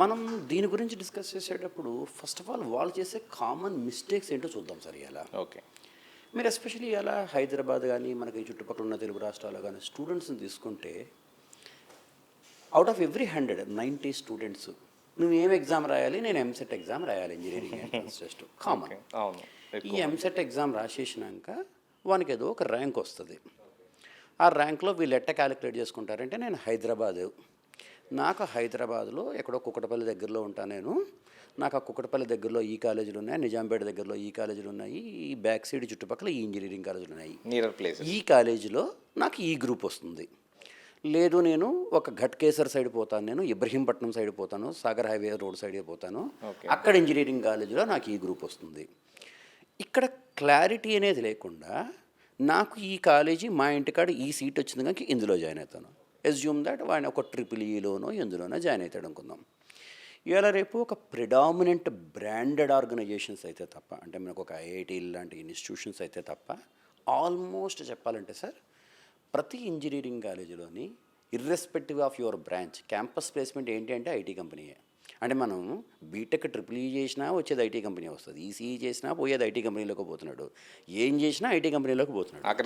మనం దీని గురించి డిస్కస్ చేసేటప్పుడు ఫస్ట్ ఆఫ్ ఆల్ వాళ్ళు చేసే కామన్ మిస్టేక్స్ ఏంటో చూద్దాం సార్ ఇలా. ఓకే. మీరు ఎస్పెషల్లీ ఇలా హైదరాబాద్ కానీ మనకి చుట్టుపక్కల ఉన్న తెలుగు రాష్ట్రాలు కానీ స్టూడెంట్స్ని తీసుకుంటే అవుట్ ఆఫ్ ఎవ్రీ 190 స్టూడెంట్స్ నువ్వు ఏం ఎగ్జామ్ రాయాలి, నేను ఎంసెట్ ఎగ్జామ్ రాయాలి, ఇంజనీరింగ్ ఎంట్రన్స్ టెస్ట్ కామన్. అవును. ఈ ఎంసెట్ ఎగ్జామ్ రాసేసినాక వానికి ఏదో ఒక ర్యాంక్ వస్తుంది. ఆ ర్యాంక్లో వీళ్ళు ఎట్ట క్యాలిక్యులేట్ చేసుకుంటారంటే నేను నాకు హైదరాబాద్లో ఎక్కడో కుకటపల్లి దగ్గరలో ఉంటాను నేను, నాకు ఆ కుకటపల్లి దగ్గరలో ఈ కాలేజీలు ఉన్నాయి, నిజాంపేట దగ్గరలో ఈ కాలేజీలు ఉన్నాయి, ఈ బ్యాక్ సైడ్ చుట్టుపక్కల ఈ ఇంజనీరింగ్ కాలేజీలు ఉన్నాయి, నియర్ ప్లేస్ ఈ కాలేజీలో నాకు ఈ గ్రూప్ వస్తుంది. లేదు నేను ఒక ఘట్కేసర్ సైడ్ పోతాను, నేను ఇబ్రహీంపట్నం సైడ్ పోతాను, సాగర్ హైవే రోడ్ సైడ్ పోతాను, అక్కడ ఇంజనీరింగ్ కాలేజీలో నాకు ఈ గ్రూప్ వస్తుంది. ఇక్కడ క్లారిటీ అనేది లేకుండా నాకు ఈ కాలేజీ మా ఇంటికాడ ఈ సీట్ వచ్చింది కనుక ఇందులో జాయిన్ అవుతాను. అజ్యూమ్ దట్ వాడిని ఒక EEEలోనో ఎందులోనో జాయిన్ అవుతాడు అనుకుందాం. ఇవాళ రేపు ఒక ప్రిడామినెంట్ బ్రాండెడ్ ఆర్గనైజేషన్స్ అయితే తప్ప, అంటే మనకు ఒక IIT లాంటి ఇన్స్టిట్యూషన్స్ అయితే తప్ప ఆల్మోస్ట్ చెప్పాలంటే సార్ ప్రతి ఇంజనీరింగ్ కాలేజీలోని irrespective of your branch campus placement ఏంటి అంటే ఐటీ కంపెనీయే. అంటే మనం బీటెక్ EEE చేసినా వచ్చేది ఐటీ కంపెనీ వస్తుంది, ఈసీఈ చేసినా పోయేది ఐటీ కంపెనీలోకి పోతున్నాడు, ఏం చేసినా ఐటీ కంపెనీలోకి పోతున్నాడు.